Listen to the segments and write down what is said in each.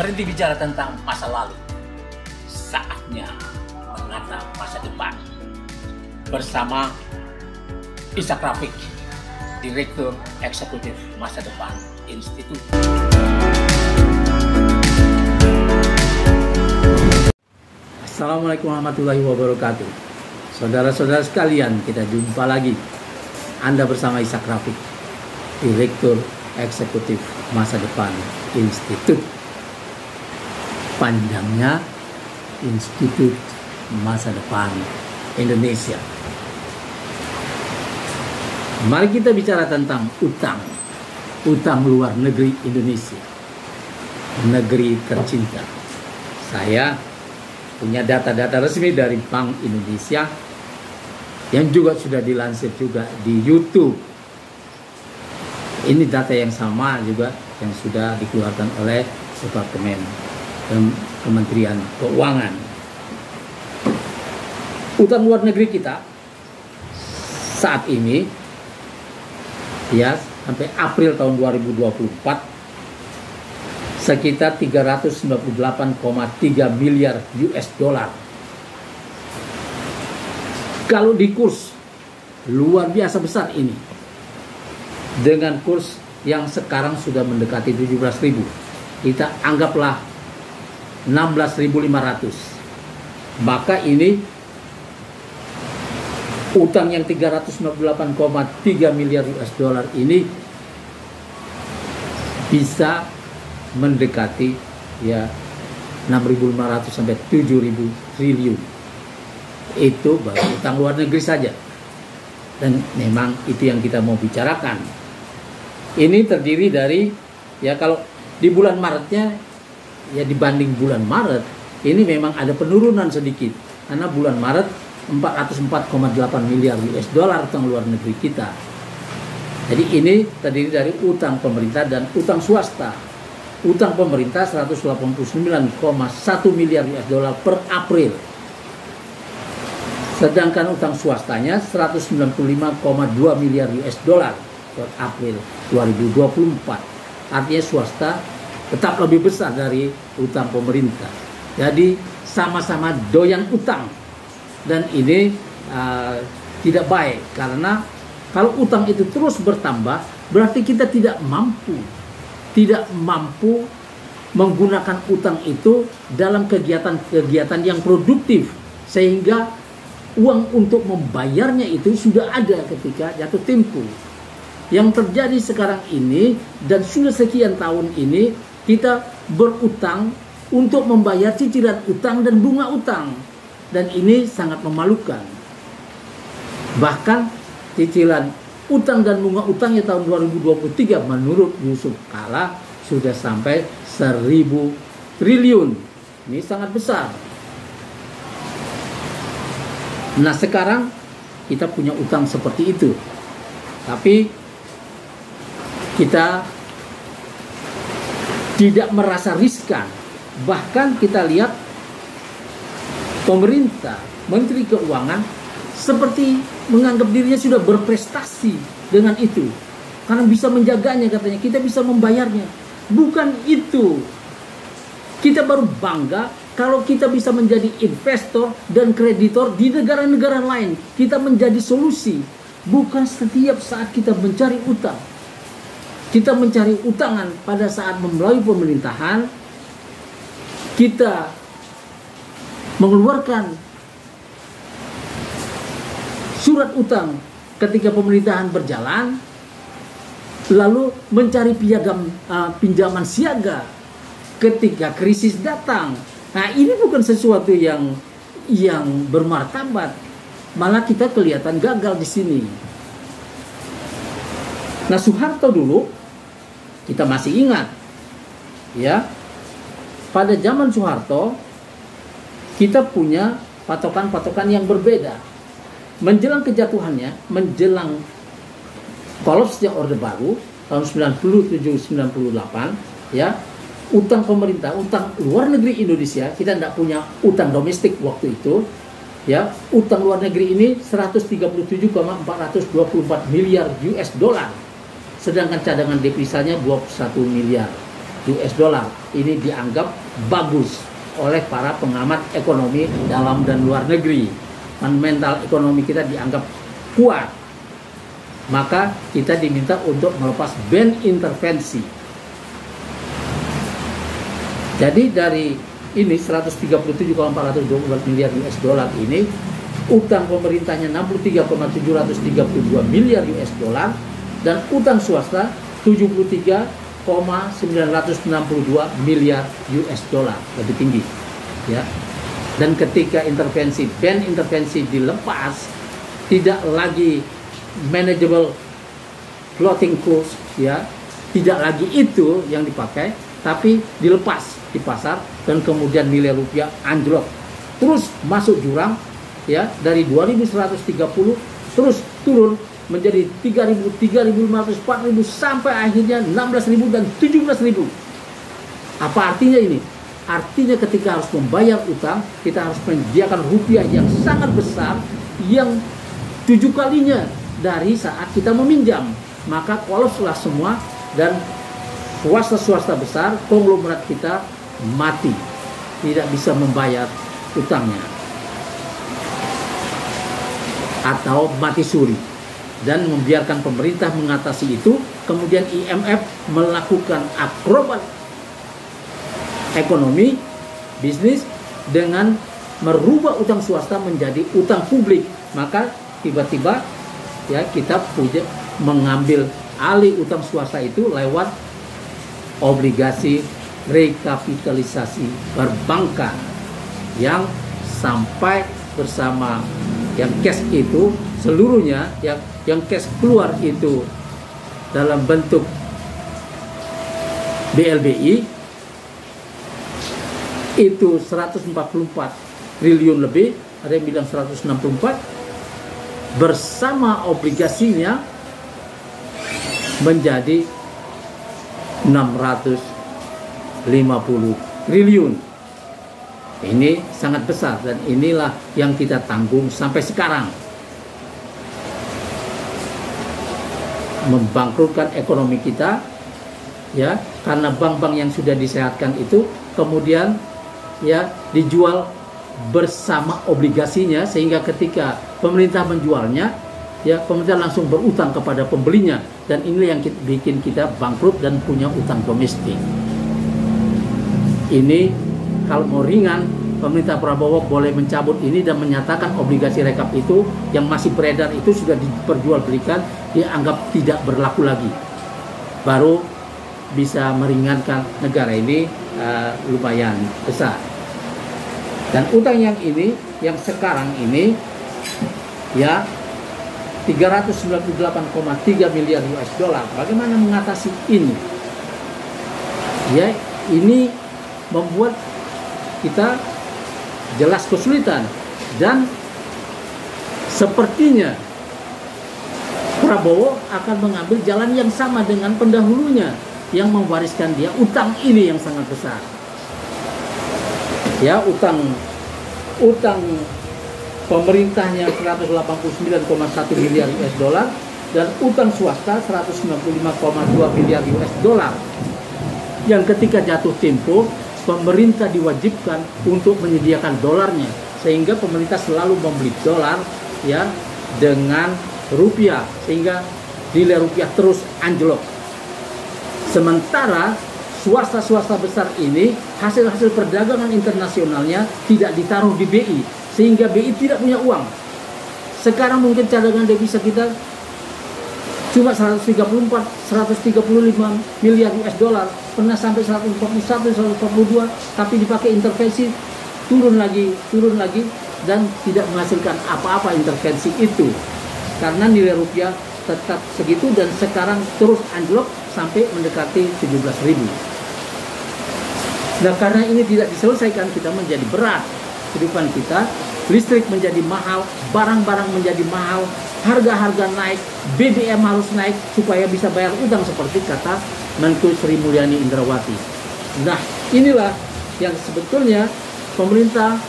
Berhenti bicara tentang masa lalu. Saatnya menatap masa depan. Bersama Ishak Rafiq, Direktur Eksekutif Masa Depan Institut. Assalamualaikum warahmatullahi wabarakatuh. Saudara-saudara sekalian, kita jumpa lagi. Anda bersama Ishak Rafiq, Direktur Eksekutif Masa Depan Institut. Panjangnya Institut Masa Depan Indonesia. Mari kita bicara tentang utang luar negeri Indonesia, negeri tercinta. Saya punya data-data resmi dari Bank Indonesia yang juga sudah dilansir juga di YouTube. Ini data yang sama juga yang sudah dikeluarkan oleh Kementerian Keuangan. Utang luar negeri kita saat ini ya sampai April tahun 2024 sekitar 398,3 miliar US dollar. Kalau di kurs luar biasa besar ini, dengan kurs yang sekarang sudah mendekati 17.000, kita anggaplah 16.500, maka ini utang yang 398,3 miliar US dollar ini bisa mendekati ya 6.500 sampai 7.000 triliun. Itu baru utang luar negeri saja. Dan memang itu yang kita mau bicarakan. Ini terdiri dari ya kalau di bulan Maretnya ya dibanding bulan Maret ini memang ada penurunan sedikit karena bulan Maret 404,8 miliar US dollar utang luar negeri kita. Jadi ini terdiri dari utang pemerintah dan utang swasta. Utang pemerintah 189,1 miliar US dollar per April. Sedangkan utang swastanya 195,2 miliar US dollar per April 2024. Artinya swasta tetap lebih besar dari utang pemerintah. Jadi sama-sama doyan utang. Dan ini tidak baik karena kalau utang itu terus bertambah berarti kita tidak mampu menggunakan utang itu dalam kegiatan-kegiatan yang produktif, sehingga uang untuk membayarnya itu sudah ada ketika jatuh tempo. Yang terjadi sekarang ini dan sudah sekian tahun ini, kita berutang untuk membayar cicilan utang dan bunga utang, dan ini sangat memalukan. Bahkan cicilan utang dan bunga utangnya tahun 2023 menurut Yusuf Kala sudah sampai 1.000 triliun. Ini sangat besar. Nah sekarang kita punya utang seperti itu, tapi kita tidak merasa riskan. Bahkan kita lihat pemerintah, Menteri Keuangan seperti menganggap dirinya sudah berprestasi dengan itu karena bisa menjaganya, katanya kita bisa membayarnya. Bukan itu. Kita baru bangga kalau kita bisa menjadi investor dan kreditor di negara-negara lain. Kita menjadi solusi, bukan setiap saat kita mencari utang. Kita mencari utangan pada saat melalui pemerintahan, kita mengeluarkan surat utang ketika pemerintahan berjalan, lalu mencari pinjaman siaga ketika krisis datang. Nah ini bukan sesuatu yang bermartabat, malah kita kelihatan gagal di sini. Nah Soeharto dulu kita masih ingat ya, pada zaman Soeharto kita punya patokan-patokan yang berbeda. Menjelang kejatuhannya, menjelang kolapsnya Orde Baru tahun 97-98 ya, utang pemerintah, utang luar negeri Indonesia, kita tidak punya utang domestik waktu itu ya, utang luar negeri ini 137,424 miliar US dollar. Sedangkan cadangan devisanya 21 miliar US dollar. ini dianggap bagus oleh para pengamat ekonomi dalam dan luar negeri. Fundamental ekonomi kita dianggap kuat. Maka kita diminta untuk melepas ban intervensi. Jadi dari ini 137,412 miliar US dollar ini, utang pemerintahnya 63,732 miliar US dollar dan utang swasta 73,962 miliar US dollar, lebih tinggi ya. Dan ketika ban intervensi dilepas, tidak lagi manageable floating cost ya, tidak lagi itu yang dipakai, tapi dilepas di pasar dan kemudian nilai rupiah anjlok terus masuk jurang ya, dari 2130 terus turun menjadi 3.000, 3.500, 4.000 sampai akhirnya 16.000 dan 17.000. Apa artinya ini? Artinya ketika harus membayar utang, kita harus menyediakan rupiah yang sangat besar, yang 7 kalinya dari saat kita meminjam. Maka kolapslah semua dan swasta-swasta besar, konglomerat kita mati, tidak bisa membayar utangnya atau mati suri, dan membiarkan pemerintah mengatasi itu. Kemudian IMF melakukan akrobat ekonomi bisnis dengan merubah utang swasta menjadi utang publik. Maka tiba-tiba ya kita mengambil alih utang swasta itu lewat obligasi rekapitalisasi perbankan yang sampai bersama yang cash itu seluruhnya, yang cash keluar itu dalam bentuk BLBI itu 144 triliun lebih, ada yang bilang 164, bersama obligasinya menjadi 650 triliun. Ini sangat besar dan inilah yang kita tanggung sampai sekarang. Membangkrutkan ekonomi kita ya, karena bank-bank yang sudah disehatkan itu kemudian ya dijual bersama obligasinya, sehingga ketika pemerintah menjualnya ya pemerintah langsung berutang kepada pembelinya, dan inilah yang bikin kita bangkrut dan punya utang domestik. Ini kalau mau ringan, pemerintah Prabowo boleh mencabut ini dan menyatakan obligasi rekap itu yang masih beredar itu sudah diperjualbelikan, dianggap tidak berlaku lagi. Baru bisa meringankan negara ini lumayan besar. Dan utang yang ini, yang sekarang ini ya 398,3 miliar US dollar. Bagaimana mengatasi ini? Ya, ini membuat kita jelas kesulitan, dan sepertinya Prabowo akan mengambil jalan yang sama dengan pendahulunya yang mewariskan dia utang ini yang sangat besar. Ya, utang pemerintahnya 189,1 miliar US dollar dan utang swasta 195,2 miliar US dollar. Yang ketika jatuh tempo, pemerintah diwajibkan untuk menyediakan dolarnya, sehingga pemerintah selalu membeli dolar ya dengan rupiah, sehingga nilai rupiah terus anjlok. Sementara swasta-swasta besar ini hasil-hasil perdagangan internasionalnya tidak ditaruh di BI, sehingga BI tidak punya uang. Sekarang mungkin cadangan devisa kita cuma 135 miliar US dollar, pernah sampai 141, 142, tapi dipakai intervensi turun lagi, dan tidak menghasilkan apa-apa intervensi itu, karena nilai rupiah tetap segitu dan sekarang terus anjlok sampai mendekati 17.000. Nah, karena ini tidak diselesaikan, kita menjadi berat kehidupan kita, listrik menjadi mahal, barang-barang menjadi mahal, harga-harga naik, BBM harus naik supaya bisa bayar utang, seperti kata Menko Sri Mulyani Indrawati. Nah, inilah yang sebetulnya pemerintah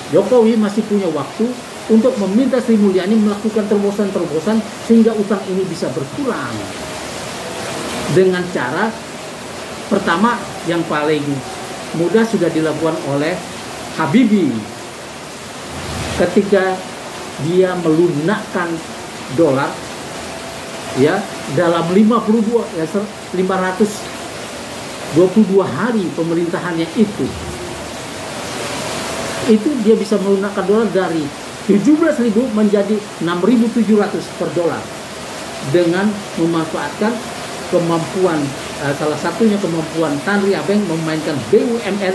Jokowi masih punya waktu untuk meminta Sri Mulyani melakukan terobosan-terobosan sehingga utang ini bisa berkurang. Dengan cara pertama, yang paling mudah sudah dilakukan oleh Habibie ketika dia melunakkan dolar ya dalam 522 hari pemerintahannya itu dia bisa melunakkan dolar dari 17.000 menjadi 6.700 per dolar dengan memanfaatkan kemampuan salah satunya kemampuan Tanri Abeng memainkan BUMN,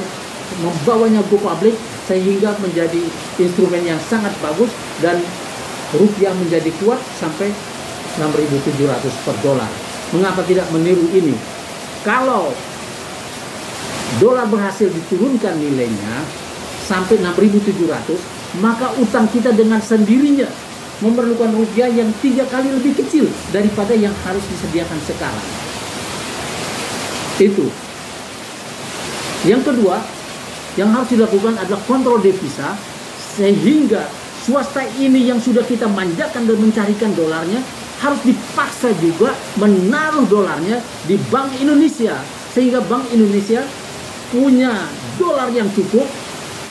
membawanya go public sehingga menjadi instrumen yang sangat bagus dan rupiah menjadi kuat sampai 6.700 per dolar. Mengapa tidak meniru ini? Kalau dolar berhasil diturunkan nilainya sampai 6.700, maka utang kita dengan sendirinya memerlukan rupiah yang 3 kali lebih kecil daripada yang harus disediakan sekarang. Itu. Yang kedua, yang harus dilakukan adalah kontrol devisa sehingga swasta ini yang sudah kita manjakan dan mencarikan dolarnya harus dipaksa juga menaruh dolarnya di Bank Indonesia sehingga Bank Indonesia punya dolar yang cukup.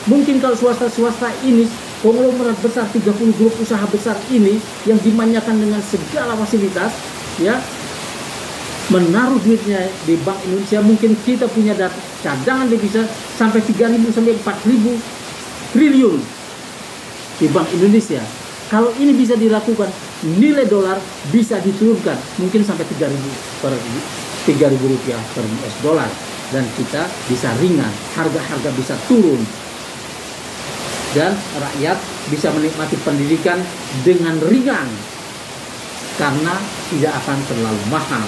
Mungkin kalau swasta-swasta ini konglomerat besar 30 grup usaha besar ini yang dimanjakan dengan segala fasilitas ya menaruh duitnya di Bank Indonesia, mungkin kita punya cadangan devisa sampai 3.000 sampai 4.000 triliun di Bank Indonesia. Kalau ini bisa dilakukan, nilai dolar bisa diturunkan mungkin sampai 3.000 rupiah per US dollar dan kita bisa ringan, harga-harga bisa turun dan rakyat bisa menikmati pendidikan dengan ringan karena tidak akan terlalu mahal.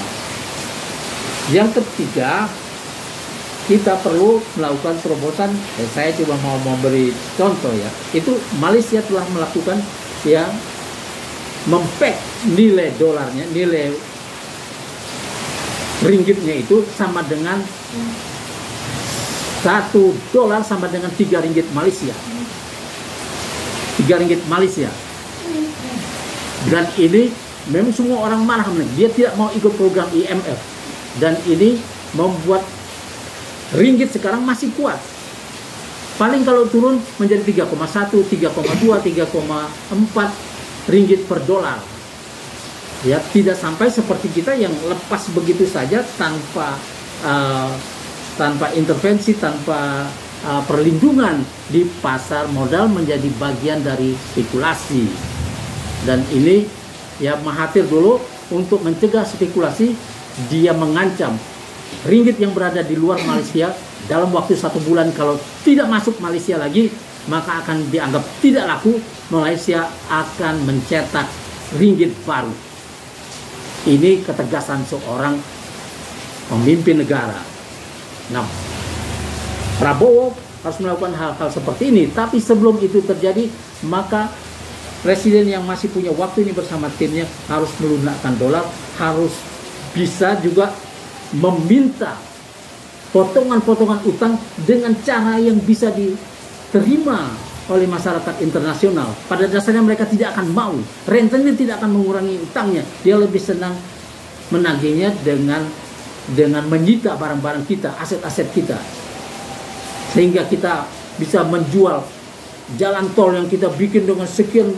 Yang ketiga, kita perlu melakukan terobosan. Saya coba mau memberi contoh ya. Itu Malaysia telah melakukan ya mempek nilai dolarnya, nilai ringgitnya itu sama dengan 1 dolar sama dengan 3 ringgit Malaysia. 3 ringgit Malaysia. Dan ini memang semua orang marah. Dia tidak mau ikut program IMF. Dan ini membuat ringgit sekarang masih kuat. Paling kalau turun menjadi 3,1, 3,2, 3,4 ringgit per dolar. Ya, tidak sampai seperti kita yang lepas begitu saja tanpa intervensi, tanpa perlindungan di pasar modal menjadi bagian dari spekulasi. Dan ini ya Mahathir dulu untuk mencegah spekulasi dia mengancam ringgit yang berada di luar Malaysia dalam waktu 1 bulan kalau tidak masuk Malaysia lagi maka akan dianggap tidak laku. Malaysia akan mencetak ringgit baru. Ini ketegasan seorang pemimpin negara. Nah, Prabowo harus melakukan hal-hal seperti ini. Tapi sebelum itu terjadi maka presiden yang masih punya waktu ini bersama timnya harus melunakkan dolar, harus bisa juga meminta potongan-potongan utang dengan cara yang bisa diterima oleh masyarakat internasional. Pada dasarnya mereka tidak akan mau, rentenir tidak akan mengurangi utangnya. Dia lebih senang menagihnya dengan menyita barang-barang kita, aset-aset kita. Sehingga kita bisa menjual jalan tol yang kita bikin dengan sekian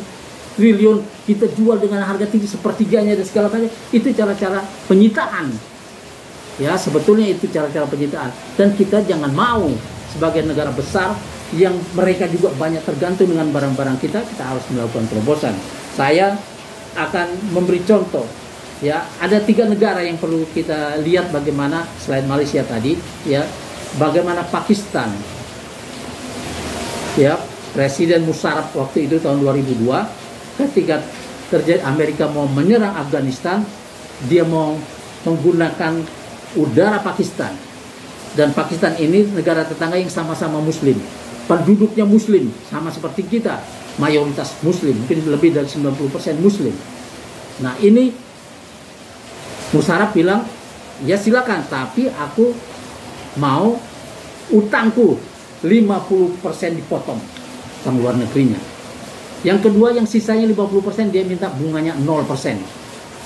triliun, kita jual dengan harga tinggi sepertiganya dan segala macam. Itu cara-cara penyitaan. Ya, sebetulnya itu cara-cara penyitaan. Dan kita jangan mau sebagai negara besar yang mereka juga banyak tergantung dengan barang-barang kita harus melakukan terobosan. Saya akan memberi contoh. Ya, ada 3 negara yang perlu kita lihat bagaimana selain Malaysia tadi, ya, bagaimana Pakistan. Ya, Presiden Musharraf waktu itu tahun 2002 ketika terjadi Amerika mau menyerang Afghanistan, dia mau menggunakan udara Pakistan. Dan Pakistan ini negara tetangga yang sama-sama Muslim. Penduduknya Muslim, sama seperti kita. Mayoritas Muslim, mungkin lebih dari 90% Muslim. Nah ini Musharraf bilang, ya silakan, tapi aku mau utangku 50% dipotong utang luar negerinya. Yang kedua, yang sisanya 50% dia minta bunganya 0%.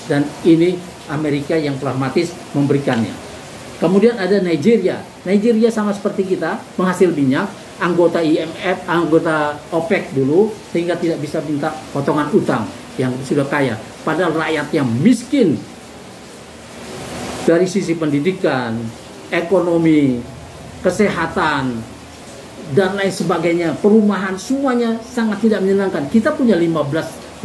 Dan ini Amerika yang pragmatis memberikannya. Kemudian ada Nigeria. Nigeria sama seperti kita, penghasil minyak, anggota IMF, anggota OPEC dulu, sehingga tidak bisa minta potongan utang yang sudah kaya. Padahal rakyat yang miskin dari sisi pendidikan, ekonomi, kesehatan, dan lain sebagainya, perumahan, semuanya sangat tidak menyenangkan. Kita punya 15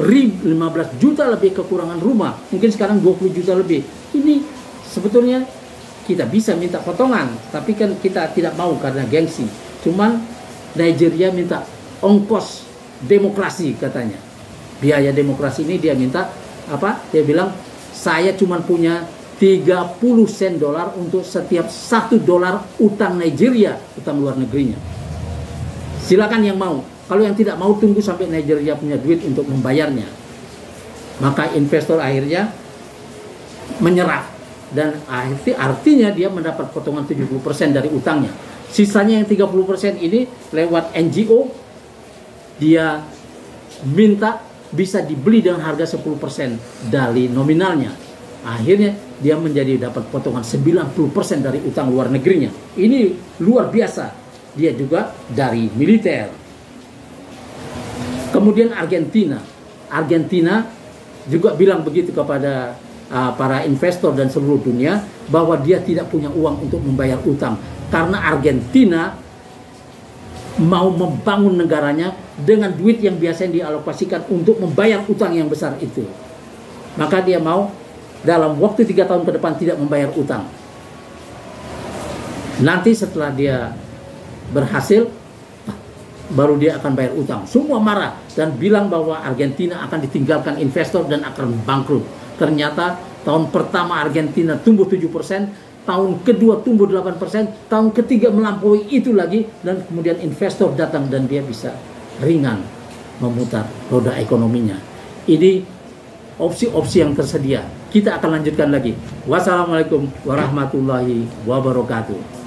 juta lebih kekurangan rumah, mungkin sekarang 20 juta lebih. Ini sebetulnya kita bisa minta potongan, tapi kan kita tidak mau karena gengsi. Cuman Nigeria minta ongkos demokrasi katanya. Biaya demokrasi ini dia minta apa? Dia bilang saya cuma punya 30 sen dolar untuk setiap $1 utang Nigeria, utang luar negerinya. Silakan yang mau. Kalau yang tidak mau, tunggu sampai Nigeria punya duit untuk membayarnya. Maka investor akhirnya menyerah. Dan artinya dia mendapat potongan 70% dari utangnya. Sisanya yang 30% ini lewat NGO, dia minta bisa dibeli dengan harga 10% dari nominalnya. Akhirnya dia menjadi dapat potongan 90% dari utang luar negerinya. Ini luar biasa. Dia juga dari militer. Kemudian Argentina. Argentina juga bilang begitu kepada para investor dan seluruh dunia, bahwa dia tidak punya uang untuk membayar utang. Karena Argentina mau membangun negaranya dengan duit yang biasanya dialokasikan untuk membayar utang yang besar itu. Maka dia mau dalam waktu 3 tahun ke depan tidak membayar utang. Nanti setelah dia berhasil, baru dia akan bayar utang. Semua marah dan bilang bahwa Argentina akan ditinggalkan investor dan akan bangkrut. Ternyata tahun pertama Argentina tumbuh 7%, tahun kedua tumbuh 8%, tahun ketiga melampaui itu lagi, dan kemudian investor datang dan dia bisa ringan memutar roda ekonominya. Ini opsi-opsi yang tersedia. Kita akan lanjutkan lagi. Wassalamualaikum warahmatullahi wabarakatuh.